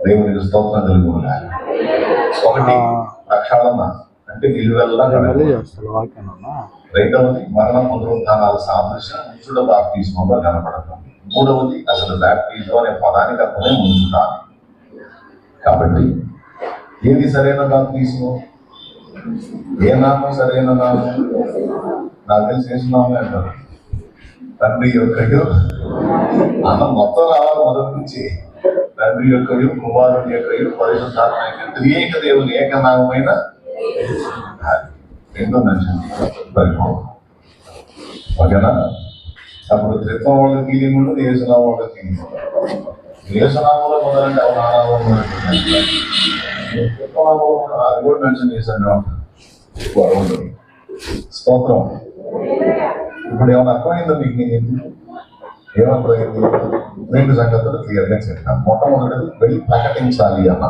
దేవునికి స్తోత్రం కలుగుతున్నాయి. ఒకటి ప్రక్షాళన అంటే నిలువెల్లా, రెండవది మరణ పునరుద్ధానాల సాదృశ్యం ముంచుడ బాప్తిస్మంలో కనపడుతుంది. మూడవది అసలు బాప్తిజం అనే పదానికి అర్థమే ముంచుతాను. కాబట్టి ఏది సరైన బాప్తిజం? ఏ నామం సరైన నామం? నాకు తెలిసి వేసునామే అంటారు. తండ్రి యొక్కయు అన్నం మొత్తం రావాలి మొదటి నుంచి. తండ్రి యొక్కయు, కుమారుని యొక్కయు, పరిశుద్ధాత్మ యొక్క త్రియేక దేవుని ఏకనామమైన రెండో నచ్చింది పరిపూర్ణం. ఓకేనా? అప్పుడు త్రిత్వం వాళ్ళ ఫీలింగ్ ఉండదు, ఏసునామం వాళ్ళ ఫీలింగ్ ఉండదు. ఏసునామంలో మొదలంటే అవి నానామం త్రిత్వనామంలో అది కూడా మెన్షన్ చేశాను. ఉండదు. స్తోత్రం. ఇప్పుడు ఏమైనా అర్థమైందో మీకు? నేను ఏమర్థమైంది? రెండు సంగతులు క్లియర్గా చెప్పాను. మొట్టమొదటిది వెళ్ళి ప్రకటించాలి అన్న.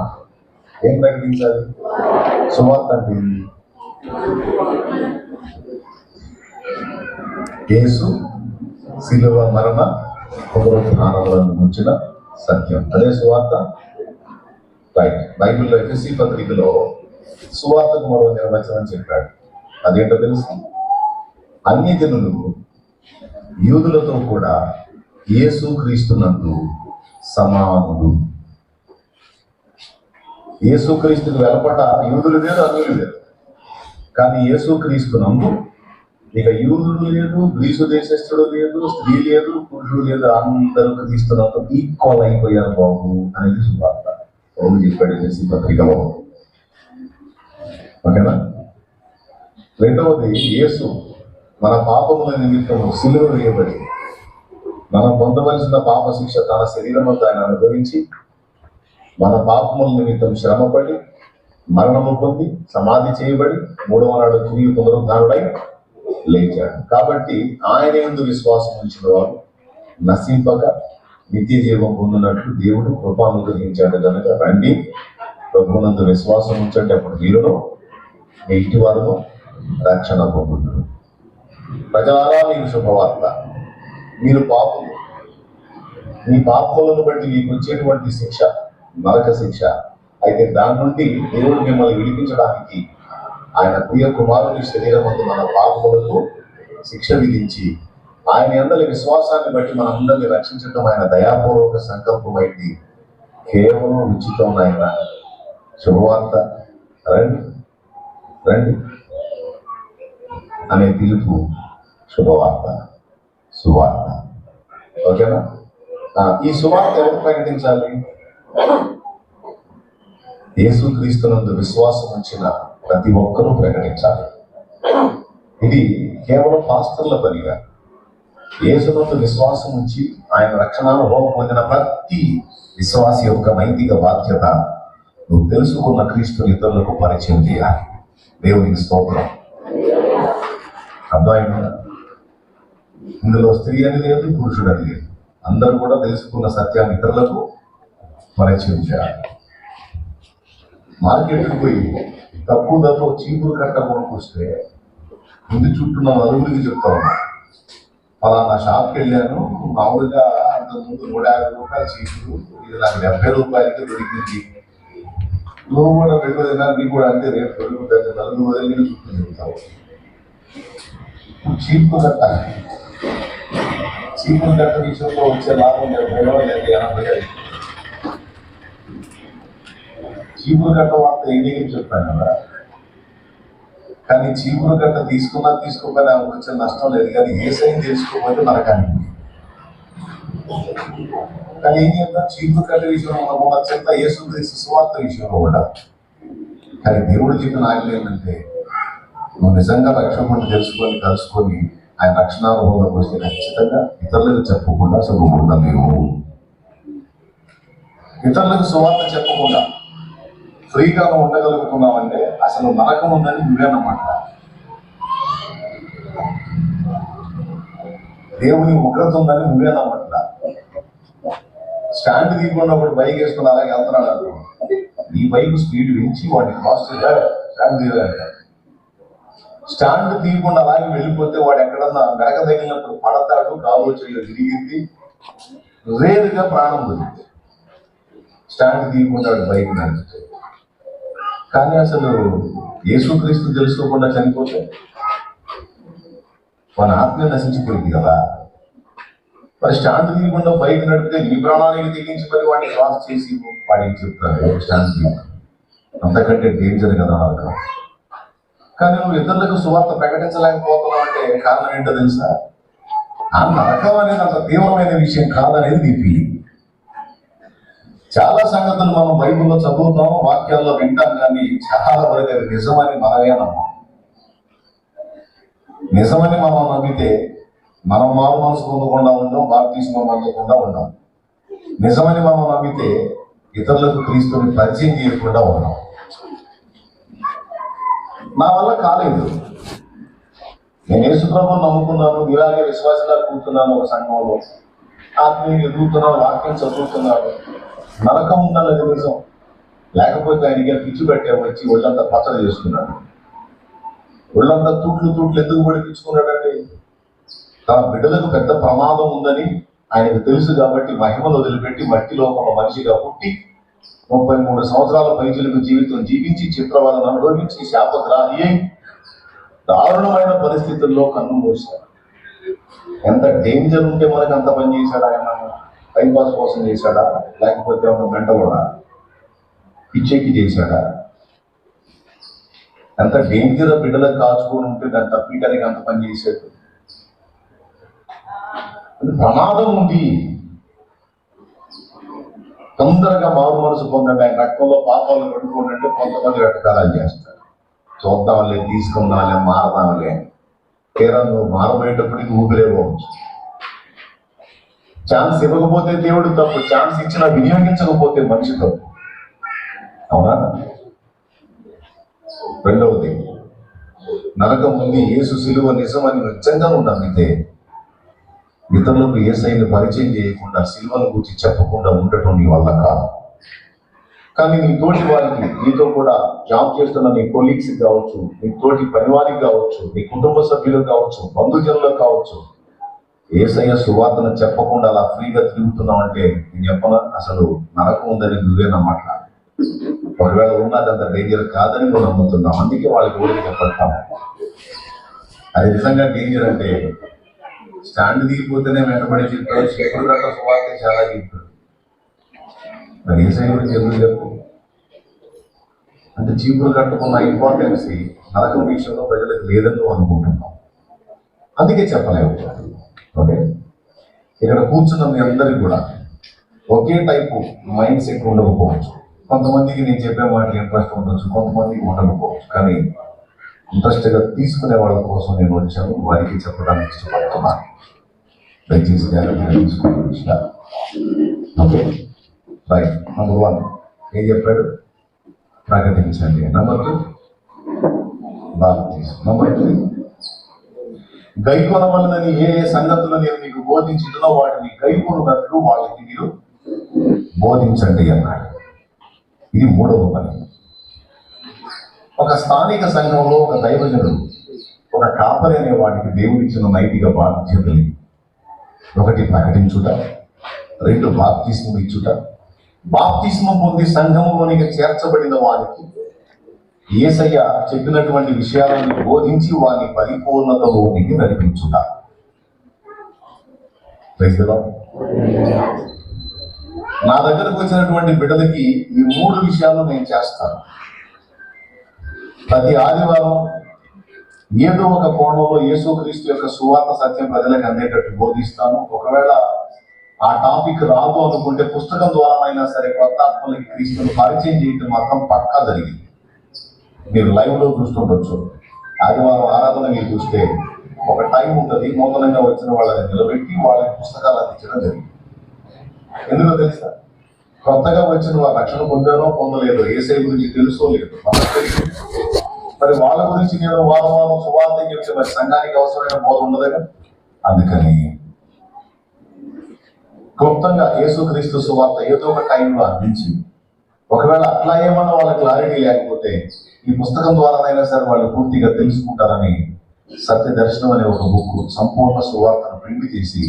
ఏం ప్రకటించాలి? సువార్త అంటే యేసు శిలువ మరణ పునరుద్ధానాలను గురించిన సత్యం, అదే సువార్త. రైట్. బైబిల్లో ఎఫెసీ పత్రికలో సువార్తకు మరో నిర్వచనం చెప్పాడు. అదేంటో తెలుసు? అన్ని జనులు యూదులతో కూడా యేసు క్రీస్తునందు సమానులు. యేసు క్రీస్తుకు వెలపట యూదులు లేదు, అన్యులు లేదు. కానీ యేసు క్రీస్తునందు ఇక యూదుడు లేదు, గ్రీసు దేశస్థుడు లేదు, స్త్రీ లేదు, పురుషుడు లేదు, అందరూ క్రీస్తునందు ఈక్వల్ అయిపోయారు బాబు అనేది సువార్త. పౌలు చెప్పాడు ఎఫెసీ పత్రికలో. ఓకేనా? రెండవది, యేసు మన పాపముల నిమిత్తము సిలువ వేయబడి మనం పొందవలసిన పాప శిక్ష తన శరీరమంతా ఆయన అనుభవించి మన పాపముల నిమిత్తం శ్రమపడి మరణము పొంది సమాధి చేయబడి మూడవ నాడు తిరిగి పునరుద్ధానుడై లేచాడు. కాబట్టి ఆయన యందు విశ్వాసం ఉంచిన వారు నశింపక నిత్య జీవం పొందినట్లు దేవుడు కృపానుగ్రహించాడు కనుక రండి ప్రభువునందు విశ్వాసం ఉంచండి, అప్పుడు మీరును మీ ఇంటి వారును రక్షణ పొందుతారు. ప్రజలారా మీకు శుభవార్త. మీరు పాపులు, మీ పాపములను బట్టి మీకు వచ్చేటువంటి శిక్ష నరక శిక్ష. అయితే దాని నుండి దేవుడు మిమ్మల్ని విడిపించడానికి ఆయన ప్రియ కుమారుని శరీరమందు మన పాపములకు శిక్ష విధించి ఆయన యందలి విశ్వాసాన్ని బట్టి మనందరినీ రక్షించడం ఆయన దయాపూర్వక సంకల్పం అయింది. కేవలం ఉచితం ఆయన శుభవార్త. రండి రండి అనే పిలుపు శుభవార్త, సువార్త. ఓకేనా? ఈ సువార్త ఎవరు ప్రకటించాలి? యేసు క్రీస్తునందు విశ్వాసం ఉంచిన ప్రతి ఒక్కరూ ప్రకటించాలి. ఇది కేవలం పాస్టర్ల పనిగా. యేసునందు విశ్వాసం ఉంచి ఆయన రక్షణానుభవం పొందిన ప్రతి విశ్వాసి యొక్క నైతిక బాధ్యత నువ్వు తెలుసుకున్న క్రీస్తుని ఇతరులకు పరిచయం చేయాలి. దేవునికి స్తోత్రం. అర్థమైందా? ఇందులో స్త్రీ అని లేదు, పురుషుడు అని లేదు. అందరూ కూడా తెలుసుకున్న సత్యాన్ని ఇతరులకు పరిచయం చేయాలి. మార్కెట్కి పోయి తక్కువ ధరలో చీపురు కట్ట కొనుక్కొస్తే ముందు చుట్టూ నలుగురికి చెప్తా ఉన్నా, ఫలానా షాప్కి వెళ్ళాను, మామూలుగా అంతకుముందు 150 రూపాయలు చీపురు, ఇది నాకు 70 రూపాయలకి దొరికింది. నువ్వు కూడా పెరుగుదైనా నీకు కూడా అంతే రేటు పెరుగుతుంది. నలుగురు వదిలి చుట్టూ చెప్తావు. చీపురు కట్ట విషయంలో వచ్చే లాభం 70 లేదు, 80. చీపురు కట్ట వార్త ఏదేమి చెప్పాను కదా. కానీ చీపురు కట్ట తీసుకున్నా తీసుకోకపోయినా వచ్చే నష్టం లేదు. కానీ ఏసైని తెలుసుకోకపోతే నరకానికి. కానీ ఏం చేద్దాం? చీపురు కట్ట విషయంలో ఉన్న చెత్త యేసుక్రీస్తు సువార్త విషయంలో కూడా. కానీ దేవుడు చెప్పిన ఆజ్ఞ ఏంటంటే, నువ్వు నిజంగా రక్షకుడిని తెలుసుకొని కలుసుకొని ఆయన రక్షణానుభవంలోకి వస్తే ఖచ్చితంగా ఇతరులకు చెప్పకుండా శుభకుండా లేవు. ఇతరులకు సువార్త చెప్పకుండా ఫ్రీగా నువ్వు ఉండగలుగుతున్నావంటే అసలు నరకం ఉందని నువ్వేనమాట. దేవుని ఉగ్రత ఉందని నువ్వేనమాట. స్టాండ్ తీయకున్నప్పుడు బైక్ వేసుకుని అలాగే వెళ్తున్నాడు. నీ బైక్ స్పీడ్ పెంచి వాడిని క్రాస్ చేయాలి, స్టాండ్ తీయాలి. స్టాండ్ తీయకుండా అలాగే వెళ్ళిపోతే వాడు ఎక్కడన్నా వెనక తగిలినప్పుడు పడతాడు, కాలు వచ్చి విరిగింది, రేరుగా ప్రాణం పోయింది. స్టాండ్ తీయకుండా బైక్ నడిపితే. కానీ అసలు యేసుక్రీస్తు తెలుసుకోకుండా చనిపోతే మన ఆత్మ నశించిపోయింది కదా. మరి స్టాండ్ తీయకుండా బైక్ నడిపితే నీ ప్రాణానికి తెగించి మరి వాడిని క్రాస్ చేసి వాడికి చెప్తారు స్టాండ్ తీయకుండా, అంతకంటే డేంజర్ కదా నరకం. కానీ నువ్వు ఇతరులకు సువార్త ప్రకటించలేకపోతున్నావు అంటే కారణం ఏంటో తెలుసా? ఆ నరకం అనేది అంత తీవ్రమైన విషయం కాదనేది నీ ఫీలింగ్. చాలా సంగతులు మనం బైబిల్లో చదువుతాం, వాక్యాల్లో వింటాం, కానీ చాలా వరకు అది నిజమని మనమే నమ్మం. నిజమని మనం నమ్మితే మనం మారు మనసు పొందకుండా ఉండం, బాప్తిస్మం పొందకుండా ఉండం. నిజమని మనం నమ్మితే ఇతరులకు క్రీస్తుని పరిచయం చేయకుండా ఉన్నాం. నా వల్ల కాలేదు. నేను యేసుప్రభువుని నమ్ముకున్నాను, ఇలాగే విశ్వాసంగా కూర్చున్నాను, ఒక సంఘంలో ఆత్మీయ ఎదుగుతున్నాను, వాక్యం చదువుతున్నాను. నరకం ఉండాలి, అది నిజం. లేకపోతే ఆయనకి పిచ్చి పెట్టే వచ్చి ఒళ్ళంతా పచ్చడి చేసుకున్నాడు. ఒళ్ళంతా తూట్లు ఎందుకు పడిపించుకున్నాడంటే తన బిడ్డలకు పెద్ద ప్రమాదం ఉందని ఆయనకు తెలుసు కాబట్టి మహిమను వదిలిపెట్టి మట్టి లోపల మనిషిగా పుట్టి 33 సంవత్సరాల పైచులకు జీవితం జీవించి చిత్రవాదం అనుభవించి శాపగ్రాహి అయి దారుణమైన పరిస్థితుల్లో కన్ను మూశాడు. ఎంత డేంజర్ ఉంటే మనకు అంత పని చేశాడా? ఆయన టైంపాస్ కోసం చేశాడా? లేకపోతే ఒక మెంటలోడా పిచ్చెక్కి చేశాడా? ఎంత డేంజర్ బిడ్డలకు కాచుకొని ఉంటే దాన్ని తప్పించడానికి అంత పని చేశాడు. ప్రమాదం ఉంది. తొందరగా మారు మనసు పొందండి, ఆయన రక్తంలో పాపాలను పట్టుకోండి అంటే కొంతమంది వెటకారాలు చేస్తారు. చూద్దాంలే, తీసుకుందాంలే, మారదాంలే. తీరా నువ్వు మారబోయేటప్పటికి ఊపిరేపోవచ్చు. ఛాన్స్ ఇవ్వకపోతే దేవుడు తప్పు, ఛాన్స్ ఇచ్చినా వినియోగించకపోతే మనిషి తప్పు. అవునా? రెండవది, నరకం ఉంది, యేసు సిలువ నిజమని నిజంగా నమ్మితే ఇతరులకు యేసయ్యను పరిచయం చేయకుండా, సిలువను గురించి చెప్పకుండా ఉండటం నీ వల్ల కాదు. కానీ నీ తోటి వారికి, నీతో కూడా జాబ్ చేస్తున్న నీ కొలీగ్స్ కావచ్చు, నీ తోటి పనివారికి కావచ్చు, నీ కుటుంబ సభ్యులకు కావచ్చు, బంధుజనులకు కావచ్చు, యేసయ్య సువార్తను చెప్పకుండా అలా ఫ్రీగా తిరుగుతున్నావు అంటే నేను చెప్పనా, అసలు నరకం ఉందని నువ్వే నమ్మట్లా. ఒకవేళ ఉన్నదంత డేంజర్ కాదని నువ్వు నమ్ముతున్నావు, అందుకే వాళ్ళకి ఊరికి చెప్పడతాము. అది నిజంగా డేంజర్ అంటే స్టాండ్ దిగిపోతేనే వెంటబడి చెప్తాడు, చీపురు గట్ట సువార్త చాలా చెప్తాడు. మరి యేసయ్య గురించి ఎందుకు చెప్పు అంటే చీపురు కట్టుకున్న ఇంపార్టెన్సీ నరకం విషయంలో ప్రజలకు లేదని నువ్వు అనుకుంటున్నావు, అందుకే చెప్పలేవు. ఓకే, ఇక్కడ కూర్చున్న మీ అందరికి కూడా ఒకే టైపు మైండ్ సెట్ ఉండకపోవచ్చు. కొంతమందికి నేను చెప్పే మాటలు ఇంట్రెస్ట్ ఉండొచ్చు, కొంతమందికి ఉండకపోవచ్చు. కానీ ఇంట్రెస్ట్గా తీసుకునే వాళ్ళ కోసం నేను వచ్చాను, వారికి చెప్పడానికి ఇష్టపడుతున్నాను. దయచేసి జాగ్రత్తగా తీసుకుని. Okay, right. నంబర్ 1 ఏం చెప్పాడు? ప్రకటించండి. నంబర్ 2 బాప్తిజం. నంబర్ 3 గైకొనవలనని ఏ సంగతులు నేను మీకు బోధించుతున్నా వాటిని గైకొనున్నట్లు వాళ్ళకి మీరు బోధించండి అన్నాడు. ఇది 3వ పని. ఒక స్థానిక సంఘంలో ఒక దైవజనుడు, ఒక కాపరి అనే వాడికి దేవుడిచ్చిన నైతిక బాధ్యతలు: 1 ప్రకటించుట, 2 బాప్తిస్మం ఇచ్చుట. బాప్తిస్మం పొంది సంఘంలోనికి చేర్చబడిన వారికి యేసయ్య చెప్పినటువంటి విషయాలను బోధించి వారి పరిపూర్ణతలోనికి నడిపించుట. నా దగ్గరకు వచ్చినటువంటి బిడ్డలకి ఈ 3 విషయాలు నేను చేస్తాను. ప్రతి ఆదివారం ఏదో ఒక కోణంలో యేసుక్రీస్తు యొక్క సువార్త సత్యం ప్రజలకు అందేటట్టు బోధిస్తాను. ఒకవేళ ఆ టాపిక్ రాదు అనుకుంటే పుస్తకం ద్వారా అయినా సరే కొత్త ఆత్మలకి క్రీస్తుని పరిచయం చేయటం మాత్రం పక్కా జరిగింది. మీరు లైవ్ లో చూస్తుండొచ్చు. ఆదివారం ఆరాధన మీరు చూస్తే ఒక టైం ఉంటుంది, నూతనంగా వచ్చిన వాళ్ళని నిలబెట్టి వాళ్ళకి పుస్తకాలు అందించడం జరిగింది. ఎందుకో తెలుసా? కొత్తగా వచ్చిన వారు రక్షణ పొందారో పొందలేదు, యేసయ్య గురించి తెలుసో లేదు, మరి వాళ్ళ గురించి నేను వారం సువార్త చెప్తే మరి సంఘానికి అవసరమైన బోధ ఉండదుగా. అందుకని క్లుప్తంగా యేసుక్రీస్తు సువార్త ఏదో ఒక టైంలో అందించి, ఒకవేళ అట్లా ఏమన్నా వాళ్ళ క్లారిటీ లేకపోతే ఈ పుస్తకం ద్వారానైనా సరే వాళ్ళు పూర్తిగా తెలుసుకుంటారని సత్య దర్శనం అనే ఒక బుక్ సంపూర్ణ సువార్తను ప్రింట్ చేసి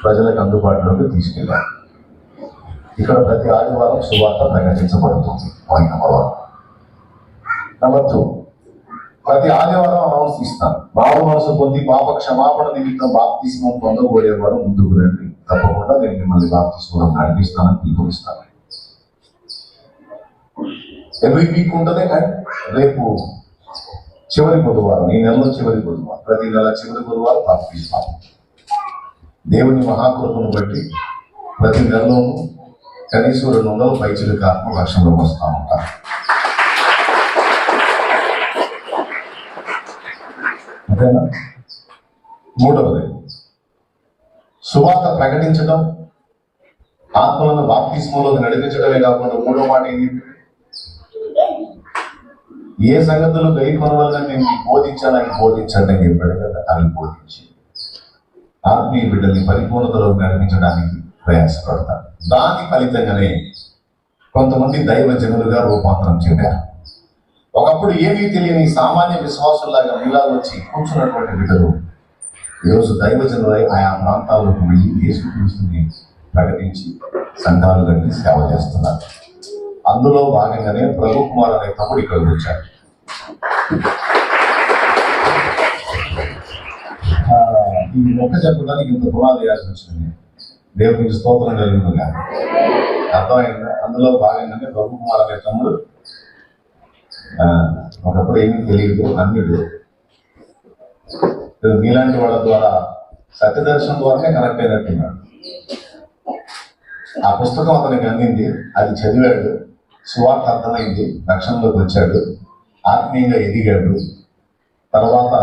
ప్రజలకు అందుబాటులోకి తీసుకెళ్ళారు. ఇక్కడ ప్రతి ఆదివారం సువార్త ప్రకటించబడుతుంది. Point number 1. నెంబర్ 2, ప్రతి ఆదివారం అనౌన్స్ ఇస్తాను. మారు మనసు పొంది పాప క్షమాపణ నిమిత్తం బాప్తిస్మం పొందబోయేవారు ముందుకు రండి, తప్పకుండా నేను మిమ్మల్ని బాప్తిస్మం నడిపిస్తానని పిలుపునిస్తాను. ఎవ్రీ వీక్ ఉంటుంది. అండ్ రేపు చివరి బుధవారం, ఈ నెలలో చివరి బుధవారం, ప్రతి నెల చివరి బుధవారం బాప్తిస్మం. దేవుని మహాకృపను బట్టి ప్రతి నెలలోనూ కనీసం 200 పైచిలకు ఆత్మ లక్ష్యంలోకి వస్తూ ఉంటారు. అంతేనా? 3వది, సువార్త ప్రకటించడం, ఆత్మలను బాప్తిస్మంలోకి నడిపించడమే కాకుండా 3వ మాట ఏంటి? ఏ సంగతులు గైకొన వల్ల నేను బోధించాలని బోధించండి అని చెప్పాడు కదా, అవి బోధించి ఆత్మీయ బిడ్డల్ని పరిపూర్ణతలోకి నడిపించడానికి ప్రయాసపడతారు. దాని ఫలితంగానే కొంతమంది దైవజనులుగా రూపాంతరం చెందారు. ఒకప్పుడు ఏమీ తెలియని సామాన్య విశ్వాసుల్లాగా మీలాగా వచ్చి కూర్చున్నటువంటి బిడ్డలు ఈరోజు దైవజనులై ఆయా ప్రాంతాల్లోకి వెళ్ళి యేసుక్రీస్తుని ప్రకటించి సంఘాలు కట్టి సేవ చేస్తున్నారు. అందులో భాగంగానే ప్రభు కుమార్ అనే తమ్ముడు ఇక్కడికి వచ్చాడు. ఈ మొక్క చెప్పడానికి ఇంత పునాది వేయాల్సి వచ్చింది. దేవునికి స్తోత్రం కలిగినగా అర్థమైందా? అందులో భాగంగానే ప్రభు కుమార్ అనే తమ్ముడు ఒకప్పుడు ఏమీ తెలియదు, అన్నిడు మీలాంటి వాళ్ళ ద్వారా సత్యదర్శనం ద్వారానే కనెక్ట్ అయినట్టున్నాడు. ఆ పుస్తకం అతనికి అందింది, అది చదివాడు, సువార్త అర్థమైంది, రక్షణలోకి వచ్చాడు, ఆత్మీయంగా ఎదిగాడు. తర్వాత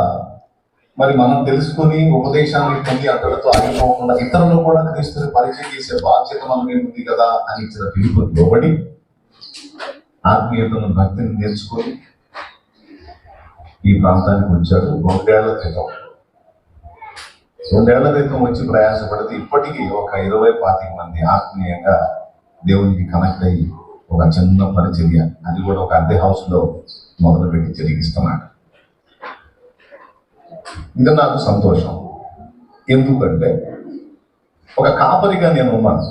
మరి మనం తెలుసుకుని ఉపదేశాన్ని పొంది అతడితో ఆగిపోకుండా ఇతరులు కూడా క్రీస్తుని పరిచయం చేసే బాధ్యత మన మీద ఉంది కదా అని ఇచ్చిన పిలుపు లోబడి ఆత్మీయతను, భక్తిని నేర్చుకొని ఈ ప్రాంతానికి వచ్చాడు. 2 ఏళ్ల క్రితం వచ్చి ప్రయాసపడితే ఇప్పటికీ ఒక 20-25 మంది ఆత్మీయంగా దేవునికి కనెక్ట్ అయ్యి ఒక చిన్న పరిచర్య, అది కూడా ఒక అద్దె హౌస్ లో మొదలుపెట్టి జరిగిస్తున్నాడు. ఇది నాకు సంతోషం. ఎందుకంటే ఒక కాపరిగా నేను ఉన్నాను.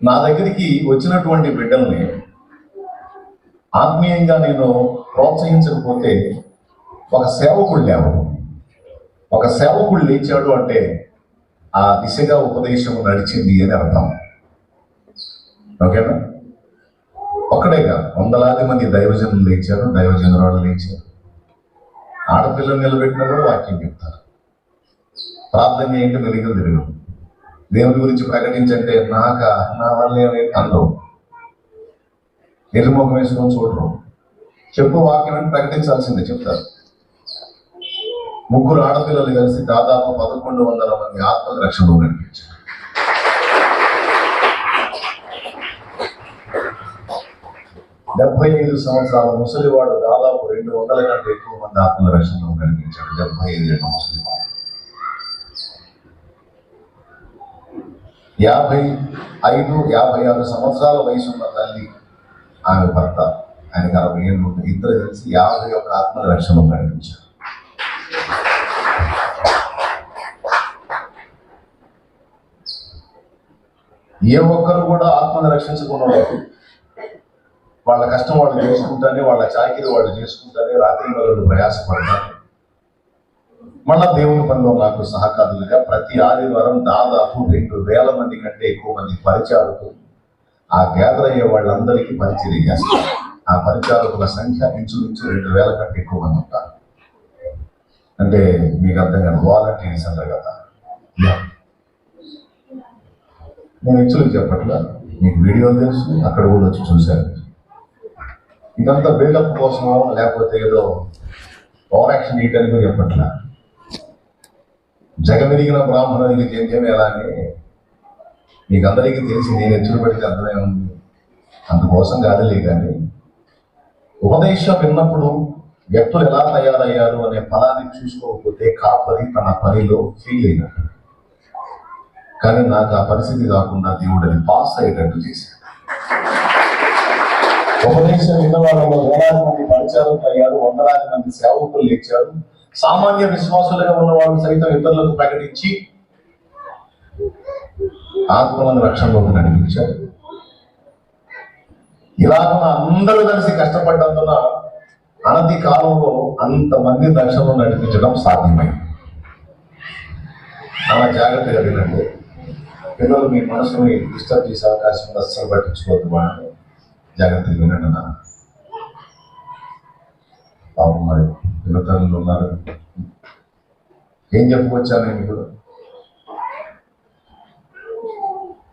నా దగ్గరికి వచ్చినటువంటి బిడ్డల్ని ఆత్మీయంగా నేను ప్రోత్సహించకపోతే ఒక సేవకుడు లేవడు. ఒక సేవకుడు లేచాడు అంటే ఆ దిశగా ఉపదేశం నడిచింది అని అర్థం. ఓకేనా? ఒక్కడేగా వందలాది మంది దైవజనులు లేచారు, దైవజనురాలు లేచారు. ఆడపిల్లలు నిలబెట్టినా కూడా వాక్యం చెప్తారు. ప్రార్థన చేయండి, వెలుగులు తిరగదు. దేవుని గురించి ప్రకటించంటే నా వల్లే అందరూ ఎదురుముఖం వేసుకొని చూడరు. చెప్పు వాక్యం అని ప్రకటించాల్సిందే చెప్తారు. 3 ఆడపిల్లలు కలిసి దాదాపు 1100 మంది ఆత్మల రక్షణలో నడిపించారు. డెబ్బై 75 సంవత్సరాల ముసలివాడు దాదాపు 200 కంటే ఎక్కువ మంది ఆత్మల రక్షణలో నడిపించాడు. 75 ఏళ్ల ముసలివాడు. 55-56 సంవత్సరాల వయసు ఉన్న తల్లి, ఆమె భర్త, ఆయనకి 60 ఏళ్ళు ఉంటాయి. ఇద్దరు కలిసి 51 ఆత్మల రక్షణలో నడిపించారు. ఏ ఒక్కరు కూడా ఆత్మను రక్షించుకున్నవారు వాళ్ళ కష్టం వాళ్ళు చేసుకుంటానే, వాళ్ళ చాకిరి వాళ్ళు చేసుకుంటానే, రాత్రి వాళ్ళు ప్రయాసపడతారు. మళ్ళా దేవుని పనిలో నాకు సహకారులుగా ప్రతి ఆదివారం దాదాపు 2000 మంది కంటే ఎక్కువ మంది పరిచారకులు ఆ గ్యాదర్ అయ్యే వాళ్ళందరికీ పరిచయం చేస్తారు. ఆ పరిచారకుల సంఖ్య ఇంచుమించు 2000 కంటే ఎక్కువ మంది ఉంటారు. అంటే మీకు అర్థం కాదు, వాలంటీర్స్ అంటారు కదా. నేను ఇంచులకు చెప్పట్లా, మీకు వీడియోలు తెలుసు, అక్కడ కూడా వచ్చి చూశారు. ఇదంతా బిల్డప్ కోసమో లేకపోతే ఏదో ఓవర్ యాక్షన్ చేయడానికి చెప్పట్లా. జగమెరిగిన బ్రాహ్మణునికి జంధ్యం ఎలా అని మీకు అందరికీ తెలిసి నేను ఎచ్చులు పెడితే అర్థమే ఉంది. అందుకోసం కాదులే. కానీ ఉపదేశం విన్నప్పుడు వ్యక్తులు ఎలా తయారయ్యారు అనే ఫలాన్ని చూసుకోకపోతే కాపరి తన పనిలో ఫీల్ అయినట్టు. కానీ నాకు ఆ పరిస్థితి కాకుండా దేవుడు అది పాస్ అయ్యేటట్టు చేశాడు. ఉపదేశం విన్న వాళ్ళలో 1,000 మంది పరిచారకులు అయ్యారు, 100,000 మంది సేవకులు లేచారు. సామాన్య విశ్వాసులుగా ఉన్న వాళ్ళు సైతం ఇతరులకు ప్రకటించి ఆత్మలను రక్షణలోకి నడిపించారు. ఇలాగున్న అందరూ కలిసి కష్టపడ్డందున అనతి కాలంలో అంతమంది దర్శనం నడిపించడం సాధ్యమైంది. అలా జాగ్రత్తగా వినండి. పిల్లలు మీ మనసుని డిస్టర్బ్ చేసే అవకాశం అస్సలు పట్టించుకోవద్దు. వాళ్ళు జాగ్రత్తగా వినండి. నా పాపం మరి పిల్లతల్లు ఉన్నారు. ఏం చెప్పుకొచ్చాను నేను ఇప్పుడు?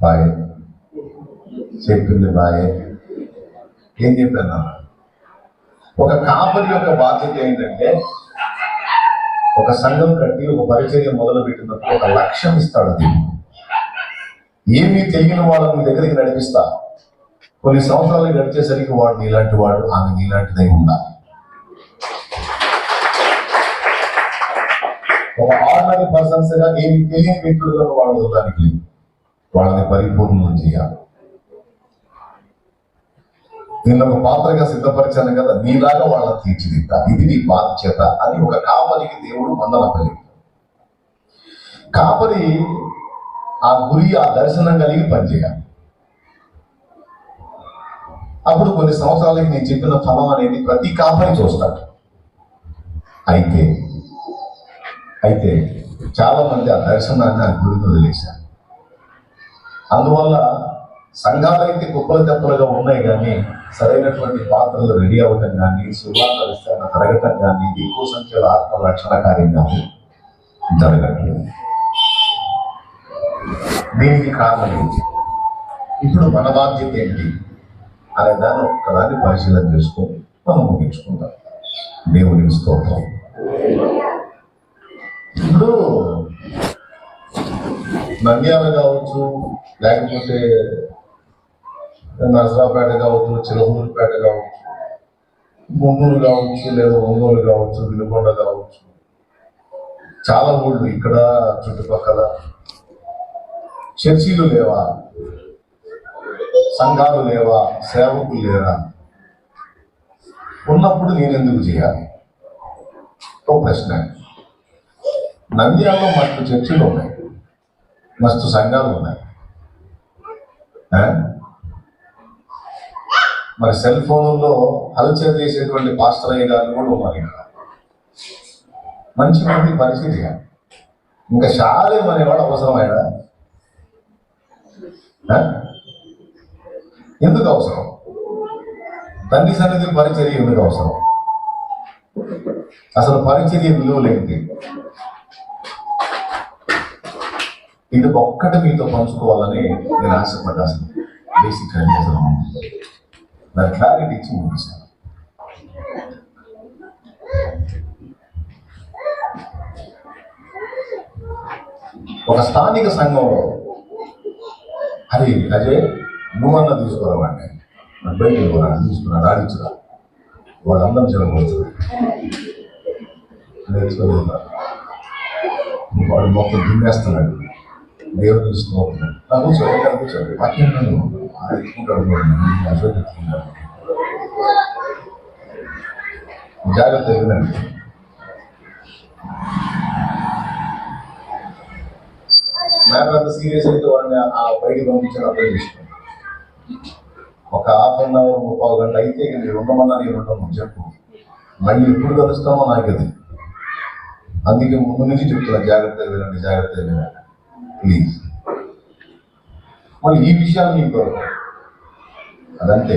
బాయ్ చెప్పింది బాయ్. ఏం చెప్పాను? ఒక కాపరి యొక్క బాధ్యత ఏంటంటే ఒక సంఘం కట్టి ఒక పరిచర్య మొదలు పెట్టినప్పుడు ఒక లక్ష్యం ఇస్తాడు. దేవుడు ఏమీ తెలియని వాళ్ళని మీ దగ్గరికి నడిపిస్తా. కొన్ని సంవత్సరాలు గడిచేసరికి వాడు నీలాంటి వాడు, ఆమె నీలాంటిదై ఉండాలి. ఒక ఆర్డినరీ పర్సన్స్ గా ఏమి తెలియని వ్యక్తులుగా వాడు వదలడానికి లేదు. వాళ్ళని పరిపూర్ణం చేయాలి. నిన్న ఒక పాత్రగా సిద్ధపరిచాను కదా, నీలాగా వాళ్ళని తీర్చిదిద్దా, ఇది నీ బాధ్యత అని ఒక కాపరికి దేవుడు మందన పలికి. కాపరి ఆ గురి, ఆ దర్శనం కలిగి పనిచేయాలి. అప్పుడు కొన్ని సంవత్సరాలకి నేను చెప్పిన ఫలం అనేది ప్రతి కాపరి చూస్తాడు. అయితే చాలా మంది ఆ దర్శనాన్ని ఆ గురిని వదిలేశారు. అందువల్ల సంఘాలైతే కుప్పలు తెప్పలుగా ఉన్నాయి, కానీ సరైనటువంటి పాత్రలు రెడీ అవ్వటం కానీ, సువార్త విస్తరణ జరగటం కానీ, ఎక్కువ సంఖ్యలో ఆత్మ రక్షణ కార్యం కానీ జరగట్లేదు. దీనికి కారణం ఏంటి? ఇప్పుడు మన బాధ్యత ఏంటి అనే దాన్ని ఒక్కదాన్ని పరిశీలన చేసుకొని మనం ముగించుకుందాం. దేవునికి స్తోత్రం. ఇప్పుడు నంద్యాల కావచ్చు, లేకపోతే నరసరావుపేట కావచ్చు, చిలకూరుపేట కావచ్చు, గుంటూరు కావచ్చు, లేదా ఒంగోలు కావచ్చు, వినుకొండ కావచ్చు, చాలా ఊళ్ళు ఇక్కడ చుట్టుపక్కల చర్చీలు లేవా? సంఘాలు లేవా? సేవకులు లేరా? ఉన్నప్పుడు నేను ఎందుకు చేయాలి? ఒక ప్రశ్న. నంద్యాలలో మస్తు చర్చిలు ఉన్నాయి, మస్తు సంఘాలు ఉన్నాయి. మరి సెల్ ఫోన్లో హల్చల్ చేసేటువంటి పాస్టర్ అయ్య గారు కూడా ఉన్నారు. మంచి మంది పరిస్థితి. ఇంకా శాలేం అనేవాడు అవసరమైనా? ఎందుకు అవసరం? తండ్రి సన్నిధి పరిచర్య ఎందుకు అవసరం? అసలు పరిచర్య విలువలేంటి? ఇది ఒక్కటి మీతో పంచుకోవాలని నేను ఆశపడ్డాను. బేసిక్ దాని క్లారిటీ ఇచ్చి ముగిస్తాను. ఒక స్థానిక సంఘంలో అది అజయ్ నువ్వన్నా తీసుకురావాడిని, బయటికి కూడా తీసుకున్నాడు, ఆడించురా, వాళ్ళందరం చేయవచ్చు నేర్చుకోలేదు. వాడు మొత్తం దున్నేస్తున్నాడు, దేవుడు తీసుకుపోతున్నాడు. నాకు కూర్చోండి, కూర్చోండి, వాక్యం ఎత్తుకుంటాడు. జాగ్రత్త వినండి. మ్యాటర్ అంత సీరియస్ అయితే వాడిని ఆ బయటికి పంపించడం అర్థం చేసుకుంటాను. ఒక హాఫ్ అన్ అవర్ 30 గంట అయితే నేను ఉండమన్నా నేను ఉండను చెప్పు. మళ్ళీ ఎప్పుడు కలుస్తామో నాకు అది. అందుకే ముందు నుంచి చెప్తున్నా, జాగ్రత్తగా వినండి, జాగ్రత్తగా వినండి ప్లీజ్. మళ్ళీ ఈ విషయాలు మీకు అదంతే,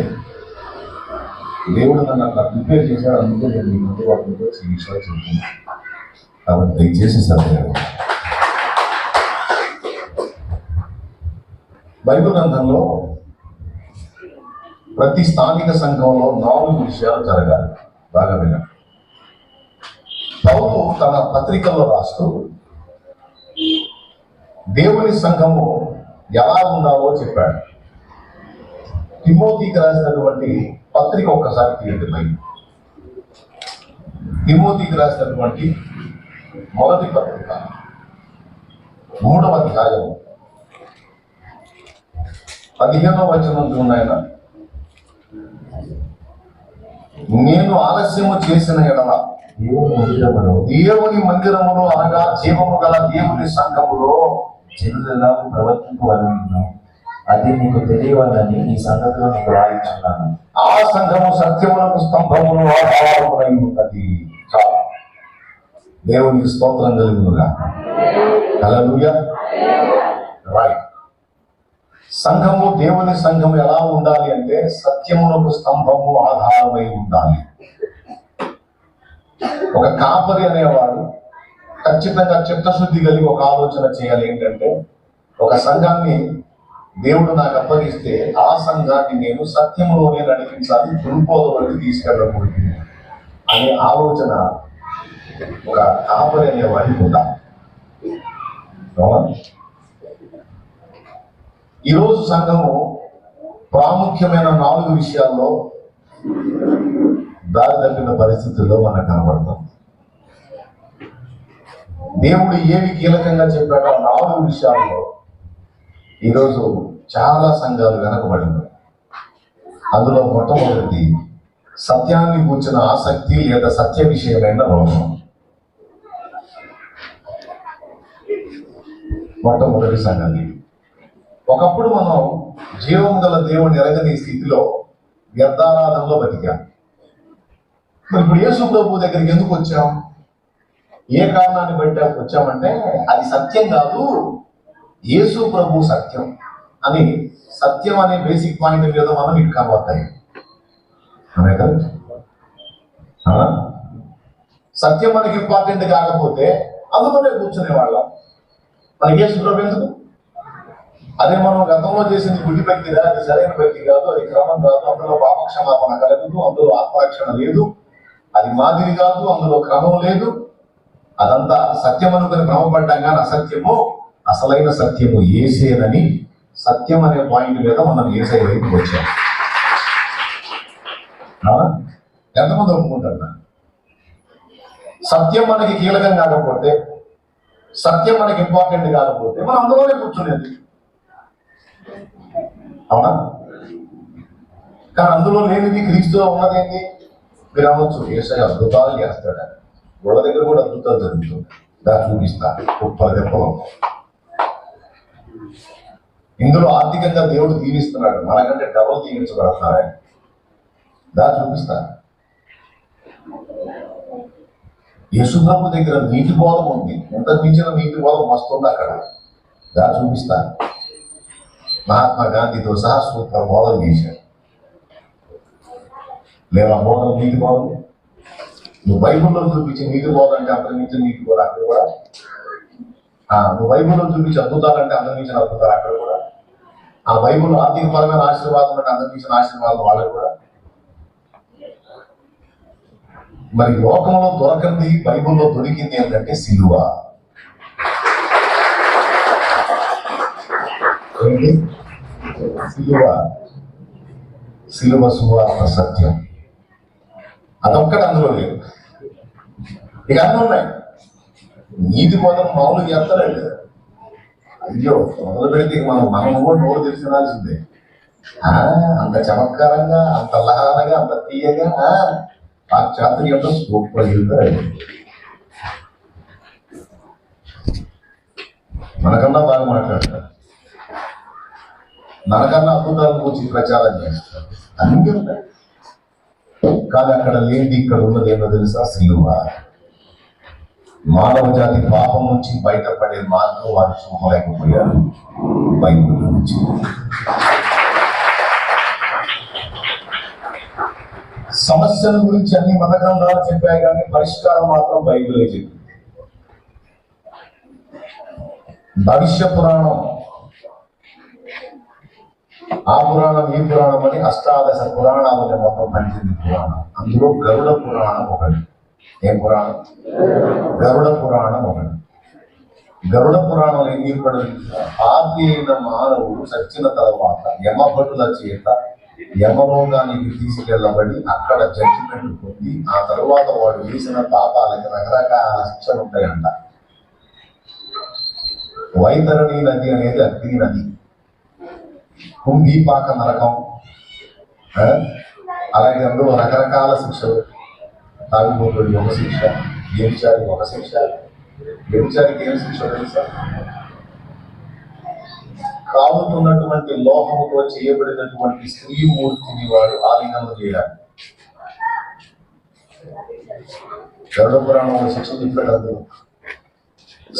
దేవుడు నన్ను అట్లా ప్రిపేర్ చేశాడు. అందుకే నేను మీ ముందు వాటితో ఈ విషయాలు చెప్తున్నాను. కాబట్టి దయచేసి సర్లేదు. బైబిల్ గ్రంథంలో ప్రతి స్థానిక సంఘంలో 4 విషయాలు జరగాలి. బాగా వినండి. పౌలు తన పత్రికల్లో రాస్తూ దేవుని సంఘము ఎలా ఉండాలో చెప్పాడు. తిమోతికి రాసినటువంటి పత్రిక ఒక్కసారి తీయండి. బైబిల్ తిమోతికి రాసినటువంటి మొదటి పత్రిక 3వ అధ్యాయం 15వ వచనం ఉన్నాయన. నేను ఆలస్యము చేసిన ఎడల దేవుని మందిరములో అనగా జీవము గల దేవుని సంఘములో జనులను ప్రవర్తింపవలెను. అది నీకు తెలియవలని ఈ సంగతిలో నీకు రాయించున్నాను. ఆ సంఘము సత్యమునకు స్తంభమును ఆధారమునై ఉన్నది. చాలా దేవునికి స్తోత్రం కలుగునుగా. హల్లెలూయా. రైట్. సంఘము, దేవుని సంఘము ఎలా ఉండాలి అంటే సత్యమునకు స్తంభము ఆధారమై ఉండాలి. ఒక కాపరి అనేవాడు ఖచ్చితంగా చిత్తశుద్ధి కలిగి ఒక ఆలోచన చేయాలి. ఏంటంటే ఒక సంఘాన్ని దేవుడు నాకు అప్పగిస్తే ఆ సంఘాన్ని నేను సత్యములోనే నడిపించాలి, దుర్బోధలోకి తీసుకెళ్ళకూడదు అనే ఆలోచన ఒక కాపరి అనేవాడికి ఉండాలి. ఈరోజు సంఘము ప్రాముఖ్యమైన 4 విషయాల్లో దారి తప్పిన పరిస్థితుల్లో మనకు కనబడతాం. దేవుడు ఏవి కీలకంగా చెప్పాడో 4 విషయాల్లో ఈరోజు చాలా సంఘాలు వెనకబడి ఉన్నాయి. అందులో మొట్టమొదటిది సత్యాన్ని కూర్చున్న ఆసక్తి లేదా సత్య విషయమైన రోషం. మొట్టమొదటి సంగతి, ఒకప్పుడు మనం జీవం గల దేవుడిని ఎరగని స్థితిలో వ్యర్థారాధనలో బతికాం. మరి ఇప్పుడు యేసు ప్రభు దగ్గరికి ఎందుకు వచ్చాం? ఏ కారణాన్ని బట్టి వచ్చామంటే అది సత్యం కాదు, యేసు ప్రభు సత్యం అని, సత్యం అనే బేసిక్ పాయింట్ మీద మనం ఇటు కనబడతాయి. అనే కదా, సత్యం మనకి ఇంపార్టెంట్ కాకపోతే అందులోనే కూర్చునే వాళ్ళం. మనకి యేసు ప్రభు ఎందుకు? అదే మనం గతంలో చేసింది గుడ్డి భక్తిగా, అది సరైన భక్తి కాదు, అది క్రమం కాదు, అందులో పాపక్షమాపణ కలగదు, అందులో ఆత్మరక్షణ లేదు, అది మాదిరి కాదు, అందులో క్రమం లేదు, అదంతా సత్యం అనుకుని భ్రమపడ్డాం. కానీ అసత్యము, అసలైన సత్యము యేసేనని సత్యం అనే పాయింట్ మీద మనం యేసే వైపు వచ్చాం. ఎంతమంది ఒప్పుకుంటారు? సత్యం మనకి కీలకం కాకపోతే, సత్యం మనకి ఇంపార్టెంట్ కాకపోతే మనం అందులోనే కూర్చునేది, అవునా? కానీ అందులో లేనిది క్రీస్తులో ఉన్నదేంటి? మీరు అనవచ్చు యేసయ్య అద్భుతాలు చేస్తాడు, గొడవ దగ్గర కూడా అద్భుతాలు జరుగుతుంది, దాన్ని చూపిస్తా గొప్ప దెబ్బలు. ఇందులో ఆర్థికంగా దేవుడు దీవిస్తున్నాడు, మనకంటే డబుల్ దీవించబడతాడు, దాన్ని చూపిస్తా. యేసు ప్రభు దగ్గర నీతి బోధం ఉంది, ఎంత మించిన నీతి బోధం వస్తుంది అక్కడ, దాన్ని చూపిస్తా. మహాత్మా గాంధీతో సహా సూపర్ బోధలు చేశాడు. లేదా బోధన నీతి బోధం నువ్వు బైబుల్లో చూపించి నీతి బోధ అంటే అంతర్మించిన నీతి బోధ అక్కడ కూడా, నువ్వు బైబుల్లో చూపించి అద్భుతాలంటే అంతర్మించిన అద్భుతాలు అక్కడ కూడా, ఆ బైబుల్ ఆర్థిక పరమైన ఆశీర్వాదం అంటే అంతర్మించిన ఆశీర్వాదం వాళ్ళకు కూడా. మరి లోకంలో దొరకంది బైబుల్లో దొరికింది ఏంటంటే సిలువ. ఏంటి సిలువ? సిలువ సువార్త సత్యం, అదొక్కటి అందులో లేదు. ఇక అన్నీ ఉన్నాయి. నీతి బోధం మామూలుగా చేస్తారండి. అయ్యో మొదలు పెడితే మనం కూడా నోరు తెలిసినాల్సిందే. అంత చమత్కారంగా, అంత లహానగా, అంత తీయగా ఆ చాతుర్యంతో సూపర్ వెళ్తారు. మనకన్నా బాగా మాట్లాడతారు, మనకన్నా అద్భుతాల గురించి ప్రచారం చేస్తారు, అన్నీ ఉంటాయి. కానీ అక్కడ లేనిది ఇక్కడ ఉన్నది ఏమో తెలుసా? సిలువ. మానవ జాతి పాపం నుంచి బయటపడే మార్గం వారు చూపలేకపోయారు బైబిల్ నుంచి. సమస్యల గురించి అన్ని మత గ్రంథాలు చెప్పాయి, కానీ పరిష్కారం మాత్రం బైబిలే చెప్పింది. భవిష్య పురాణం, ఆ పురాణం, ఈ పురాణం అని అష్టాదశ పురాణాలని మొత్తం 18 పురాణం. అందులో గరుడ పురాణం ఒకటి. ఏం పురాణం? గరుడ పురాణం ఒకటి. గరుడ పురాణం ఏం చెప్పడం? ఆది అయిన మానవుడు చచ్చిన తర్వాత యమభటుల చేత యమలోకానికి తీసుకెళ్ళబడి అక్కడ జడ్జిమెంట్ పొంది ఆ తర్వాత వాడు చేసిన పాపాలకి రకరకాల శిక్షలు ఉంటాయంట. వైతరణి నది అనేది అగ్ని నది, కుంభీపాక నరకం, అలాగే అందులో రకరకాల శిక్షలు. తాగుబోతుడికి ఒక శిక్ష, వ్యభిచారికి ఒక శిక్ష. వ్యభిచారికి ఏం శిక్ష తెలుసా? కాలుతున్నటువంటి లోహముతో చేయబడినటువంటి స్త్రీ మూర్తిని వాడు ఆలింగనం చేయాలి. గరుడ పురాణంలో శిక్ష చెప్పాడు.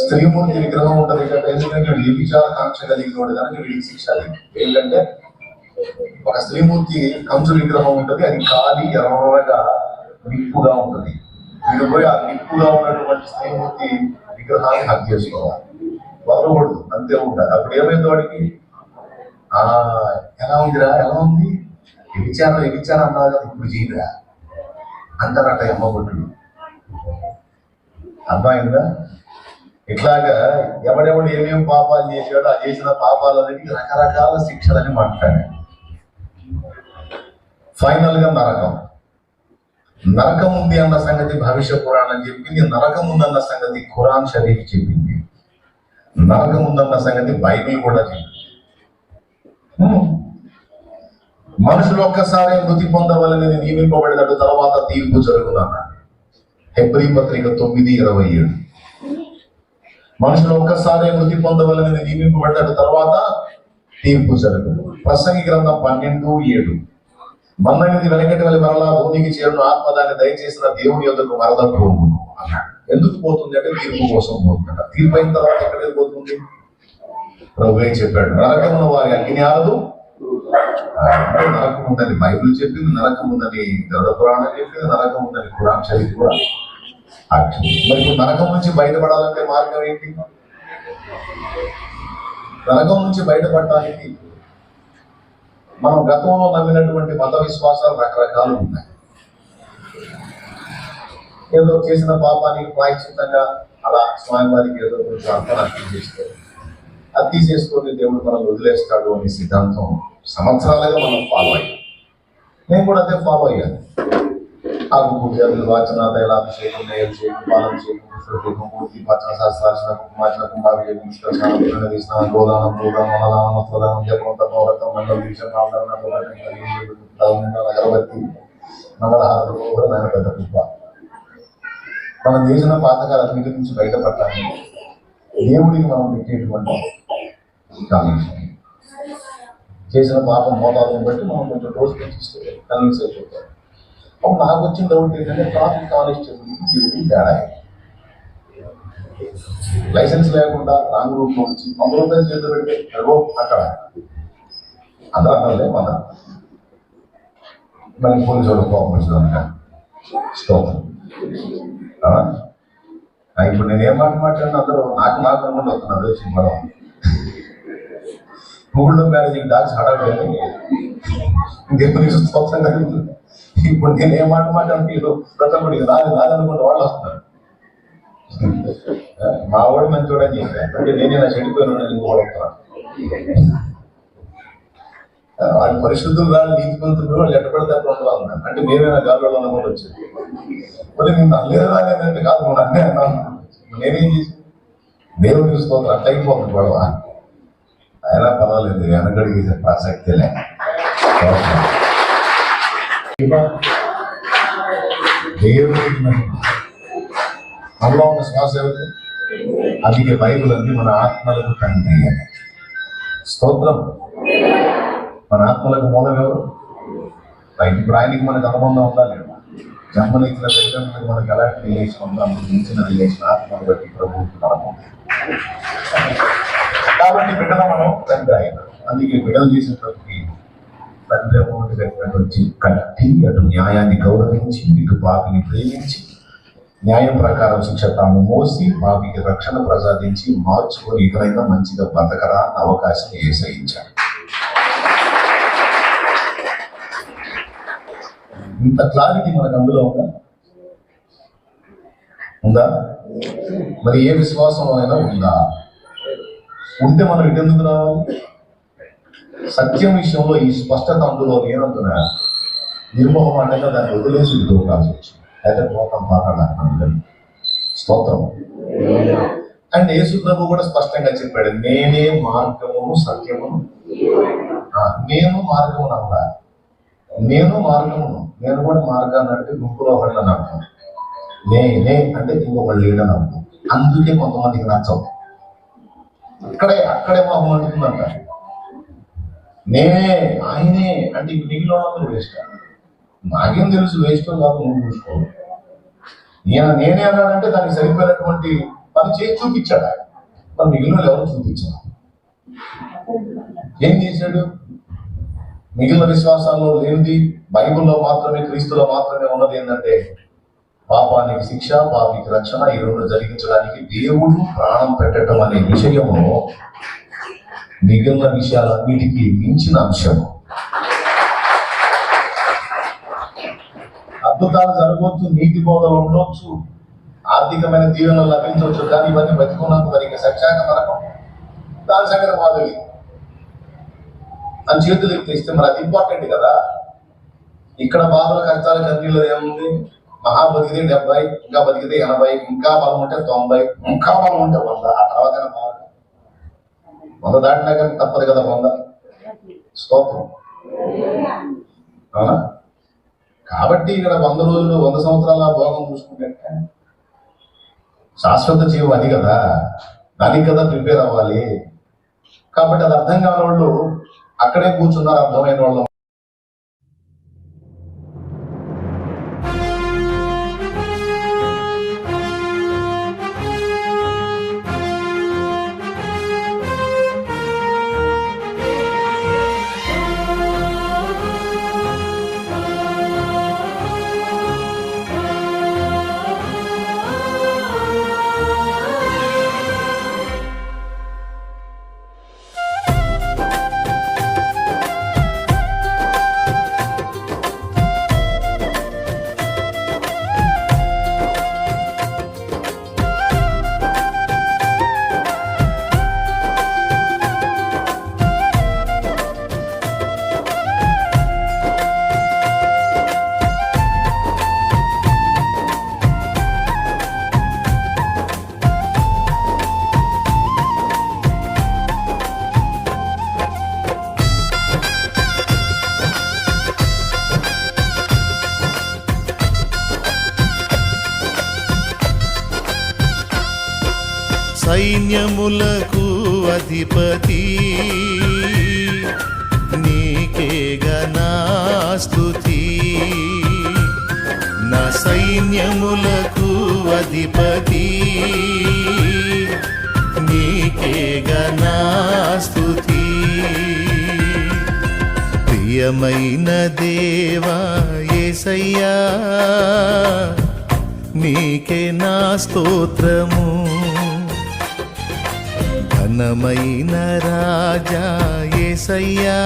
స్త్రీమూర్తి విగ్రహం ఉంటుంది కదా, ఎందుకంటే వ్యభిచారాకాంక్ష కలిగినోడు కనుక వీడికి శిక్ష అది ఏంటంటే, ఒక స్త్రీమూర్తి కంసు విగ్రహం ఉంటుంది, అది కాలి ఎర్రగా నిప్పుగా ఉంటుంది. వీడు పోయి ఆ నిప్పుగా ఉన్నటువంటి స్త్రీమూర్తి విగ్రహాన్ని హక్ చేసుకోవాలి, వదలకూడదు, అంతే ఉంటుంది. అప్పుడు ఏమైంది వాడికి, ఎలా ఉందిరా, ఎలా ఉంది, వ్యభిచారం అన్నా కదా, ఇప్పుడు చేయరా అంటారట అమ్మబొట్టుడు. అర్థమైందా? ఇట్లాగా ఎవడెవడు ఏమేమి పాపాలు చేశాడో ఆ చేసిన పాపాలన్నిటికీ రకరకాల శిక్షలని మాట్లాడాడు. ఫైనల్ గా నరకం ఉంది అన్న సంగతి భవిష్య పురాణం చెప్పింది, నరకం ఉందన్న సంగతి ఖురాన్ షరీఫ్ చెప్పింది, నరకం ఉందన్న సంగతి బైబిల్ కూడా చెప్పింది. మనుషులు ఒక్కసారి మృతి పొందవలనేది నియమింపబడినట్టు తర్వాత తీర్పు జరుగునన్నాడు. హెబ్రీ పత్రిక 9:27. మనుషులు ఒక్కసారి మృతి పొందవలనేది నియమింపబడినట్టు తర్వాత తీర్పు జరుగును. ప్రసంగి గ్రంథం 12:7. మన్నది వెనకటి వల్ల మరలా భూమికి చేరును, ఆత్మ దాన్ని దయచేసిన దేవుని యొద్దకు మరల పోగును అన్నాడు. ఎందుకు పోతుంది అంటే తీర్పు కోసం పోతుందట. తీర్పు అయిన తర్వాత ఎక్కడికి పోతుంది? ప్రభువే చెప్పాడు, నరకమున వారి అగ్ని ఆరదు. నరకం ఉందని బైబిల్ చెప్పింది, నరకం ఉందని గరుడ పురాణం చెప్పింది, నరకం ఉందని ఖురాన్ షరీఫ్ కూడా. మరి ఇప్పుడు నరకం నుంచి బయటపడాలంటే మార్గం ఏంటి? నరకం నుంచి బయటపడటానికి మనం గతంలో నమ్మినటువంటి మత విశ్వాసాలు రకరకాలు ఉన్నాయి. ఏదో చేసిన పాపానికి ప్రాయశ్చిత్తంగా అలా స్వామివారికి ఏదో కొంచెం అర్థం చేస్తే అది తీసేసుకొని దేవుడు మనం వదిలేస్తాడు అనే సిద్ధాంతం సంవత్సరాలుగా మనం ఫాలో అయ్యాం. నేను కూడా అదే ఫాలో అయ్యాను. ఆకు పూజలు, వాచన, తైలాభిషేకం, నైవేద్యం, పాలాభిషేకం, పుష్పాభిషేకం, మూర్తి పచ్చన, శాస్త్రార్చన, కుంకుమార్చన, కుంభాభిషేకం, స్నానం, గోదానం, భూదానం, అన్నదానం, వస్త్రదానం, జపం, తపం, వ్రతం, మండల దీక్ష, అగరబత్తి, నవరహారలు కూడా దాని పెద్ద కృప. మనం చేసిన పాతకాలన్నిటి నుంచి బయటపడటానికి దేవుడికి మనం పెట్టేటువంటి కాంక్ష. చేసిన పాపం మోతాదుని బట్టి మనం కొంచెం రోజు పెంచిస్తే కన్విన్స్ అయిపోతాం. నాకు వచ్చిన డౌట్ ఏంటంటే ట్రాఫిక్ కానిస్టేబుల్కి తేడా. లైసెన్స్ లేకుండా రాంగ్ రూట్ లో వచ్చి 100 రూపాయలు చేతులు పెడితే అక్కడ అందరూ అన్నలే మన మనకి పోలీసు వాడు కోపం వచ్చిందంట. స్తోత్రం. ఇప్పుడు నేను ఏం మాట్లాడినా అందరూ నాకు అనుకుంటూ వస్తున్నారు. వచ్చి మనం ఊళ్ళో మ్యారేజింగ్ డాక్స్ హడాలి దేవుని స్తోత్రం కలుగుతుంది. ఇప్పుడు నేను ఏం మాట్లాడితే ప్రతపడి రాదనుకుంటే వాళ్ళు వస్తున్నారు. మా వాడు మంచి చూడని చెప్పాను అంటే నేనే నా చెడిపోయిన కూడా వస్తున్నాను. వాళ్ళు పరిశుద్ధులు రాని నీతిమంతులు వాళ్ళు ఎట్టబడితే అట్లా ఉన్నారు. అంటే మేమైనా గాల్లో అనుకుంటూ వచ్చేది. మరి నేను అల్లేదా రాలేదంటే కాదు, నువ్వు అన్నీ అన్నాను. నేనేం చేసి దేవుడికి స్తోత్రం అట్లా అయిపోతుంది గొడవ. అయినా పర్వాలేదు, వెనకడికి ప్రసక్తిలే. దేవుడికి మనలో ఉన్న శ్వాస ఎవరు? అందుకే బైబిల్ అంది మన ఆత్మలకు తండ్రి అని. స్తోత్రం. మన ఆత్మలకు మూలం ఎవరు? ఇప్పుడు ఆయనకి మనకు అనుబంధం ఉందా లేదా? జన్మనిచ్చిన తల్లిదండ్రులకు మనకు ఎలాంటి రిలేషన్ ఉందో అందుకు మించిన రిలేషన్ ఆత్మను బట్టి ప్రభువుకి మనము. కాబట్టి బిడ్డలు మనం తండ్రి ఆయన. అందుకే బిడ్డలు చేసేటప్పటికి తండ్రి అమౌంట్ వచ్చి కట్టి అటు న్యాయాన్ని గౌరవించి ఇటు పాపిని ప్రేమించి న్యాయం ప్రకారం శిక్ష తాము మోసి పాపికి రక్షణ ప్రసాదించి మార్చుకొని ఎదురైనా మంచిగా బతకరా అన్న అవకాశం ఏసయించాడు. ఇంత క్లారిటీ మనకు అందులో ఉందా? మరి ఏ విశ్వాసం అయినా ఉందా? ఉంటే మనం ఇటెందుకు రావాలి? సత్యం విషయంలో ఈ స్పష్టత అందులో లేనందున నిర్మోహమాటంగా దాన్ని వదిలేసి ఇటు కాల్సి వచ్చింది. అయితే మోహం మాట్లాడాలి. స్తోత్రం. అండ్ యేసు ప్రభు కూడా స్పష్టంగా చెప్పాడు, నేనే మార్గమును సత్యమును. నేను మార్గమును అన్నా, నేను మార్గమును. నేను కూడా మార్గాన్ని అంటే గుంపులో ఒకళ్ళని అర్థం. నేనే అంటే ఇంకొకళ్ళు లేడని అర్థం. అందుకే కొంతమందికి నచ్చవు. అక్కడే మొహం అంటుందంట. నేనే ఆయనే అంటే ఇంక మిగిలిన వాళ్ళందరూ వేస్ట్. నాకేం తెలుసు వేస్ట్ కాదు, నువ్వు చూసుకో. ఈయన నేనే అన్నాడంటే దానికి సరిపోయినటువంటి పని చేసి చూపించాడు ఆయన. మరి మిగిలిన వాళ్ళు ఎవరు చూపించాడు? ఏం చేశాడు? మిగిలిన విశ్వాసాల్లో లేనిది, బైబిల్లో మాత్రమే, క్రీస్తులో మాత్రమే ఉన్నది ఏంటంటే పాపానికి శిక్ష, పాపికి రక్షణ, ఈ రెండు జరిగించడానికి దేవుడు ప్రాణం పెట్టడం అనే విషయము మిగిలిన విషయాలన్నిటికీ మించిన అంశము. అద్భుతాలు జరగవచ్చు, నీతి బోధలు ఉండొచ్చు, ఆర్థికమైన దీవెనలు లభించవచ్చు, కానీ ఇవన్నీ బతికున్నంత వరకు సత్యాక నరకం. దాని సంగతి మొదలు అని చేతులు ఎత్తిస్తే మరి అది ఇంపార్టెంట్ కదా. ఇక్కడ బాధల కష్టాలు కన్నీళ్ళు ఏముంది? మహా బతికితే 70, ఇంకా బతికితే 80, ఇంకా బలం ఉంటే 90, ఇంకా బలం ఉంటే 100. ఆ తర్వాత 100 దాటినా కానీ తప్పదు కదా 100. స్తోత్రం. అవునా? కాబట్టి ఇక్కడ 100 రోజులు 100 సంవత్సరాల భోగం చూసుకుంటే శాశ్వత జీవం అది కదా, దానికి కదా ప్రిపేర్ అవ్వాలి. కాబట్టి అది అర్థం కాని వాళ్ళు అక్కడే కూర్చున్నారు, అర్థమైన వాళ్ళు. సైన్యములకు అధిపతి నీకేగా నా స్తుతి. నా సైన్యములకు అధిపతి నీకేగా నా స్తుతి. ప్రియమైన దేవా యేసయ్యా నీకే నా స్తోత్రము. ఘనమైన రాజా యేసయ్యా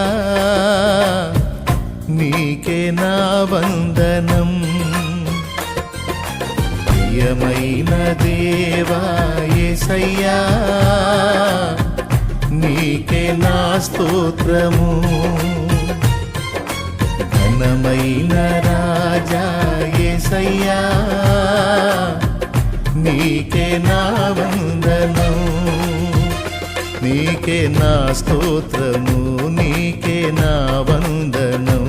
నీకే నా వందనం. ప్రియమైన దేవా యేసయ్యా నీకే నా స్తోత్రము. ఘనమైన రాజా యేసయ్యా నీకే నా వందనం. నీకే నా స్తోత్రము, నీకే నా వందనం.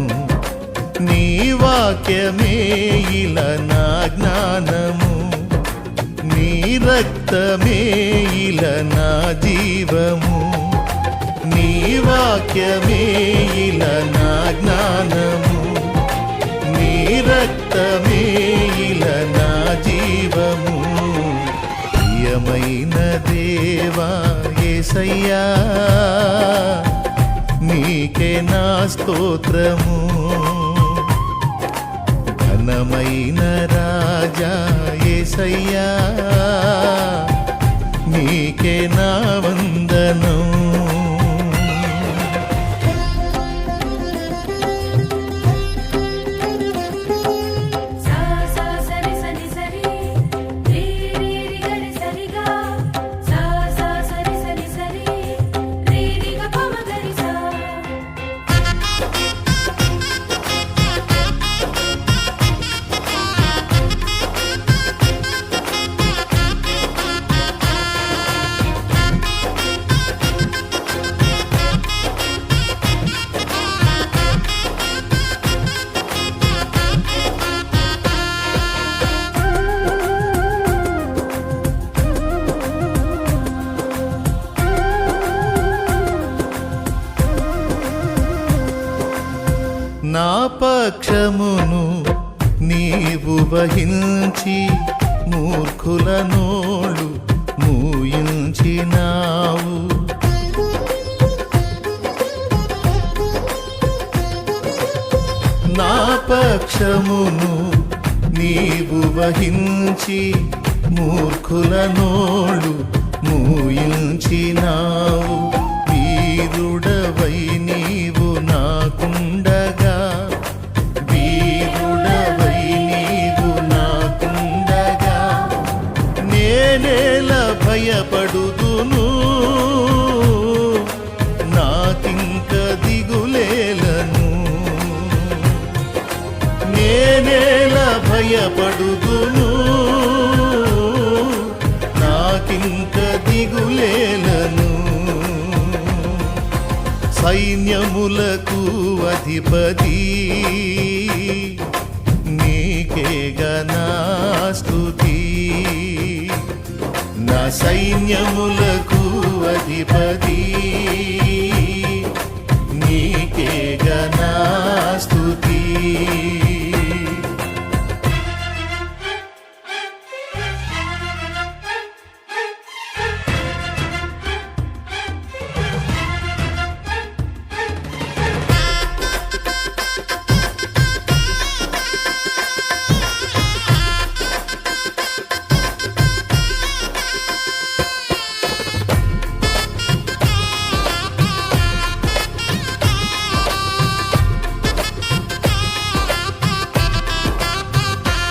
నీ వాక్యమే ఇలా నా జ్ఞానము, నీ రక్తమే ఇలా నా జీవము. నీ వాక్యమే ఇలా నా జ్ఞానము, నీ రక్తమే ఇలా నా జీవము. ప్రియమైన దేవా యేసయ్యా నీకే నా స్తోత్రము. ఘనమైన రాజా యేసయ్యా నీకే నా వందనం. పక్షమును నీవు వహించి మూర్ఖుల నోళ్ళు మూయించినావు. నా పక్షమును నీవు వహించి మూర్ఖుల నోళ్ళు మూయించినావు. వీరుడవై నీవు నాకుండగా, వీరుడవై నీవు నాకుండగా, నేనేల భయపడుదును, నాకింక దిగులేలను. నేనేల భయపడుదును, నాకింక దిగులేలను. సైన్యములకు అధిపతి నీకేగా నా స్తుతి. నా సైన్యములకు అధిపతి